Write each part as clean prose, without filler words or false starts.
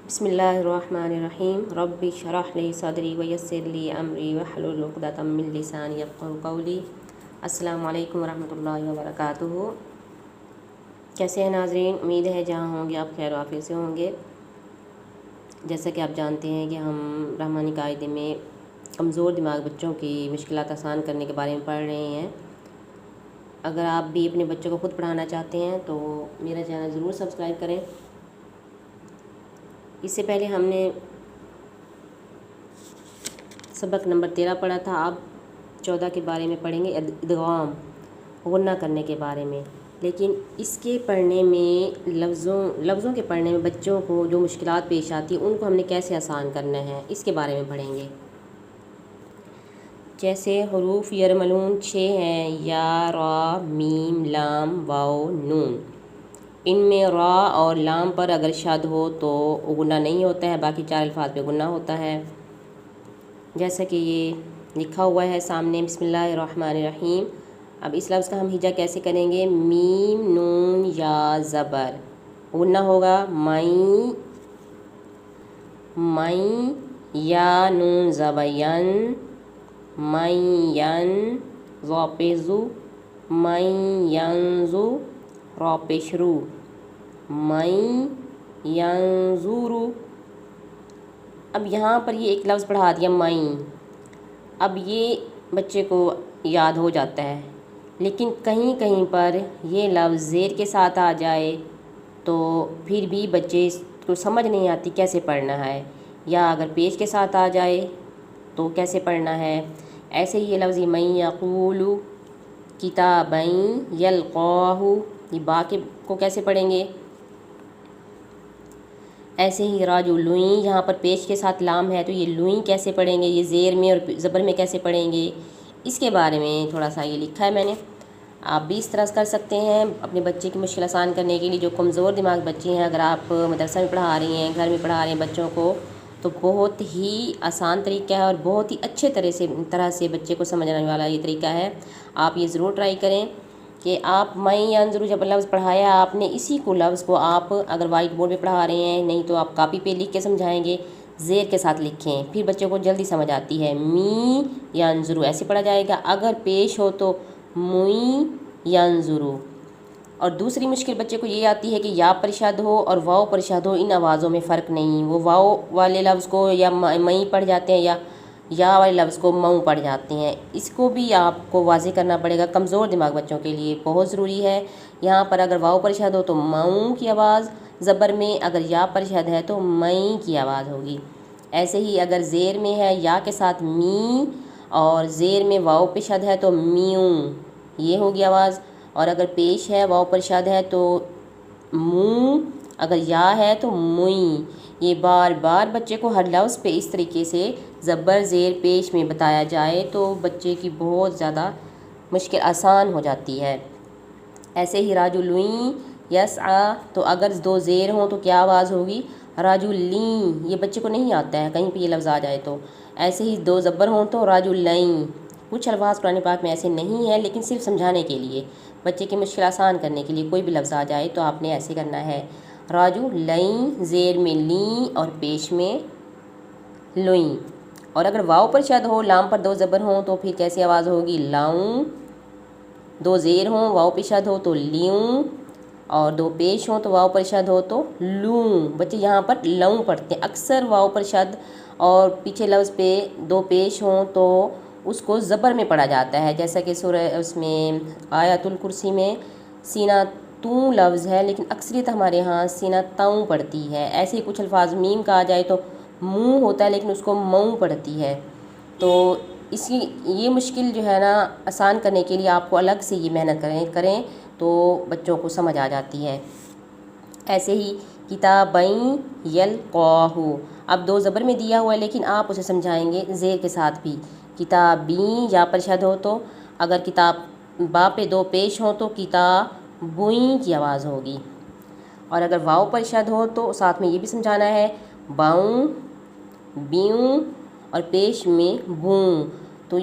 बिस्मिल्लाहिर्रहमानिर्रहीम रब्बि शरह ली सदरी वयस्सिर ली अमरी वहलुल उक़दतम मिन लिसानी यफ़क़हू क़ौली। अस्सलामु अलैकुम वरहमतुल्लाहि वबरकातुहू। कैसे हैं नाज़रीन, उम्मीद है जहाँ होंगे आप खैर आफियत से होंगे। जैसा कि आप जानते हैं कि हम रहमानी कायदे में कमज़ोर दिमाग बच्चों की मुश्किलात आसान करने के बारे में पढ़ रहे हैं। अगर आप भी अपने बच्चों को ख़ुद पढ़ाना चाहते हैं तो मेरा चैनल ज़रूर सब्सक्राइब करें। इससे पहले हमने सबक नंबर 13 पढ़ा था, अब 14 के बारे में पढ़ेंगे, इदगाम गुन्ना करने के बारे में। लेकिन इसके पढ़ने में लफ्ज़ों के पढ़ने में बच्चों को जो मुश्किलात पेश आती हैं उनको हमने कैसे आसान करना है इसके बारे में पढ़ेंगे। जैसे हरूफ यरमलून 6 हैं, या रा मीम लाम वाओ नून। इनमें रा और लाम पर अगर शद हो तो गुन्ना नहीं होता है, बाकी 4 अल्फाज पे गुन्ना होता है। जैसा कि ये लिखा हुआ है सामने, बिस्मिल्लाहिर्रहमानिर्रहीम। अब इस लफ्ज़ का हम हिजा कैसे करेंगे? मीम नून या ज़बर, गुन्ना होगा मई मई, या नून ज़बयन मयन, ज़पेज़ु मयंज़ु, रॉपेशरू मयंज़ुरु। अब यहाँ पर ये एक लफ्ज़ पढ़ा दिया मई। अब ये बच्चे को याद हो जाता है, लेकिन कहीं कहीं पर ये लफ्ज़ ज़ेर के साथ आ जाए तो फिर भी बच्चे को समझ नहीं आती कैसे पढ़ना है, या अगर पेश के साथ आ जाए तो कैसे पढ़ना है। ऐसे ही ये लफ्ज़ मई यक़ूलु किताबइन यल्क़ाहु, ये बाकी को कैसे पढ़ेंगे। ऐसे ही राजू लुई, यहाँ पर पेश के साथ लाम है तो ये लुई कैसे पढ़ेंगे, ये ज़ेर में और ज़बर में कैसे पढ़ेंगे, इसके बारे में थोड़ा सा ये लिखा है मैंने। आप भी इस तरह कर सकते हैं अपने बच्चे की मुश्किल आसान करने के लिए। जो कमज़ोर दिमाग बच्चे हैं, अगर आप मदरसा में पढ़ा रही हैं, घर में पढ़ा रहे हैं बच्चों को, तो बहुत ही आसान तरीका है और बहुत ही अच्छे तरह से बच्चे को समझने वाला ये तरीका है। आप ये ज़रूर ट्राई करें कि आप मई अंजरू जब लफ्ज़ पढ़ाया आपने, इसी को लफ्ज़ को आप अगर वाइट बोर्ड पे पढ़ा रहे हैं, नहीं तो आप कापी पे लिख के समझाएंगे, ज़ेर के साथ लिखें, फिर बच्चों को जल्दी समझ आती है। मी यंजुरु ऐसे पढ़ा जाएगा, अगर पेश हो तो मुई यंजुरु। और दूसरी मुश्किल बच्चे को ये आती है कि या पर शद हो और वाओ पर शद हो, इन आवाज़ों में फ़र्क नहीं, वो वाओ वाले लफ्ज़ को या मई पढ़ जाते हैं या वाले लफ्ज़ को मऊ पढ़ जाते हैं। इसको भी आपको वाज़ेह करना पड़ेगा, कमज़ोर दिमाग बच्चों के लिए बहुत ज़रूरी है। यहाँ पर अगर वाओ पर शद हो तो मऊ की आवाज़ ज़बर में, अगर या पर शद है तो मई की आवाज़ होगी। ऐसे ही अगर ज़ेर में है या के साथ मी और ज़ेर में वाओ पे शद है तो म्यू, ये होगी आवाज़। और अगर पेश है वाओ पर शद है तो मुँह, अगर या है तो मुई। ये बार बार बच्चे को हर लफ्ज़ पे इस तरीके से ज़बर ज़ेर पेश में बताया जाए तो बच्चे की बहुत ज़्यादा मुश्किल आसान हो जाती है। ऐसे ही राजू लुई यस्आ, तो अगर 2 ज़ेर हों तो क्या आवाज़ होगी? राजू ली, ये बच्चे को नहीं आता है कहीं पे ये लफ्ज़ आ जाए तो। ऐसे ही 2 ज़बर हों तो राजू लई। कुछ अल्फाज कुरान पाक में ऐसे नहीं है, लेकिन सिर्फ समझाने के लिए, बच्चे की मुश्किल आसान करने के लिए कोई भी लफ्ज़ आ जाए तो आपने ऐसे करना है। राजू लई, ज़ेर में ली और पेश में लुई। और अगर वाव पर शद हो, लाम पर 2 ज़बर हों तो फिर कैसी आवाज़ होगी? लाऊं। 2 ज़ेर हों, वाव पर शद हो तो ल्यूं, और 2 पेश हों तो वाव पर शद हो तो लूं। बच्चे यहाँ पर लऊं पढ़ते हैं, अक्सर वाव पर शद और पीछे लफ्ज़ पे 2 पेश हों तो उसको ज़बर में पढ़ा जाता है। जैसा कि सूरह उसमें आयतुल कुर्सी में सीना तू लफ्ज़ है, लेकिन अक्सरियत हमारे यहाँ सीना ताऊ पढ़ती है। ऐसे ही कुछ अल्फाज मीम का आ जाए तो मुँह होता है, लेकिन उसको मऊ पढ़ती है। तो इसी ये मुश्किल जो है ना आसान करने के लिए आपको अलग से ये मेहनत करें तो बच्चों को समझ आ जाती है। ऐसे ही किताबइन यल्क़ाहु, अब 2 ज़बर में दिया हुआ है, लेकिन आप उसे समझाएंगे ज़ेर के साथ भी। किताबी या पर शद हो तो, अगर किताब बा पे 2 पेश हो तो किताबुई की आवाज़ होगी। और अगर वाव पर शद हो तो साथ में ये भी समझाना है, बाऊं बीऊं और पेश में बूं। तो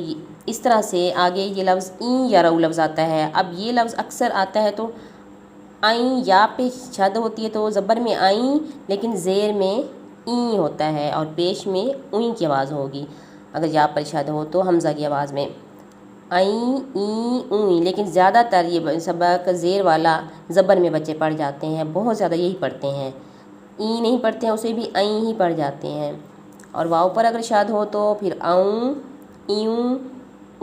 इस तरह से आगे ये लफ्ज़ ई या रऊ लफ्ज़ आता है। अब ये लफ्ज़ अक्सर आता है तो आई या पे शद होती है तो ज़बर में आई, लेकिन ज़ेर में ई होता है और पेश में उई की आवाज़ होगी। अगर या पर शद हो तो हमज़ा की आवाज़ में आई ई ऊई। लेकिन ज़्यादातर ये सबक ज़ेर वाला ज़बर में बच्चे पढ़ जाते हैं, बहुत ज़्यादा यही पढ़ते हैं। ई नहीं पढ़ते हैं, उसे भी आई ही पढ़ जाते हैं। और वाव पर अगर शाद हो तो फिर आऊँ यूँ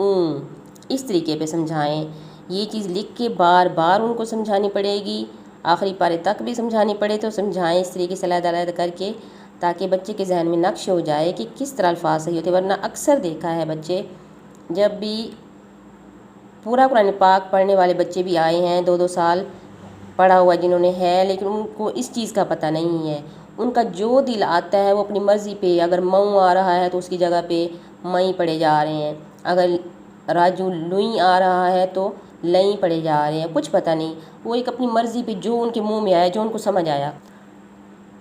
ऊँ, इस तरीके पे समझाएं। ये चीज़ लिख के बार बार उनको समझानी पड़ेगी, आखिरी पारे तक भी समझानी पड़े तो समझाएं इस तरीके से अलग-अलग करके, ताकि बच्चे के जहन में नक्श हो जाए कि किस तरह अल्फाज सही होते हैं। वरना अक्सर देखा है बच्चे जब भी पूरा कुरान पाक पढ़ने वाले बच्चे भी आए हैं, 2-2 साल पढ़ा हुआ जिन्होंने है, लेकिन उनको इस चीज़ का पता नहीं है। उनका जो दिल आता है वो अपनी मर्ज़ी पे, अगर मऊ आ रहा है तो उसकी जगह पे मई पढ़े जा रहे हैं, अगर राजू लुई आ रहा है तो लई पढ़े जा रहे हैं। कुछ पता नहीं, वो एक अपनी मर्ज़ी पे जो उनके मुंह में आया, जो उनको समझ आया,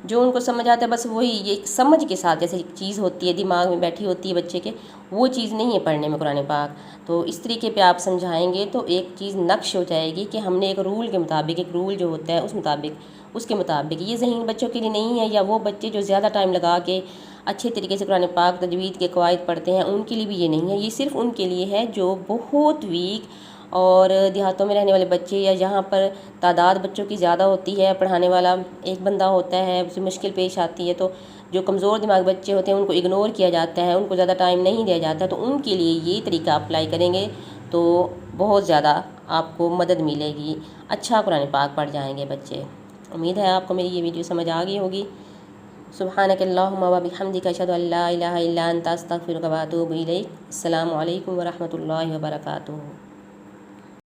जो उनको समझ आता है बस वही, ये समझ के साथ जैसे चीज़ होती है दिमाग में बैठी होती है बच्चे के, वो चीज़ नहीं है पढ़ने में कुरान पाक। तो इस तरीके पे आप समझाएंगे तो एक चीज़ नक्श हो जाएगी कि हमने एक रूल के मुताबिक, एक रूल जो होता है उस मुताबिक, उसके मुताबिक। ये ज़हीन बच्चों के लिए नहीं है, या वो बच्चे जो ज़्यादा टाइम लगा के अच्छे तरीके से कुरान पाक तजवीद के कवायद पढ़ते हैं उनके लिए भी ये नहीं है। ये सिर्फ़ उनके लिए है जो बहुत वीक और देहातों में रहने वाले बच्चे, या जहाँ पर तादाद बच्चों की ज़्यादा होती है, पढ़ाने वाला एक बंदा होता है, उसे मुश्किल पेश आती है, तो जो कमज़ोर दिमाग बच्चे होते हैं उनको इग्नोर किया जाता है, उनको ज़्यादा टाइम नहीं दिया जाता। तो उनके लिए ये तरीका अप्लाई करेंगे तो बहुत ज़्यादा आपको मदद मिलेगी, अच्छा कुरान पाक पढ़ जाएंगे बच्चे। उम्मीद है आपको मेरी ये वीडियो समझ आ गई होगी। सुब्हानकल्लाहुम्मा व बिहम्दिका अशहदु अल्ला इलाहा इल्ला अंता अस्तगफिरुका व अतूबु इलैक। अस्सलामु अलैकुम व रहमतुल्लाहि व बरकातुहू।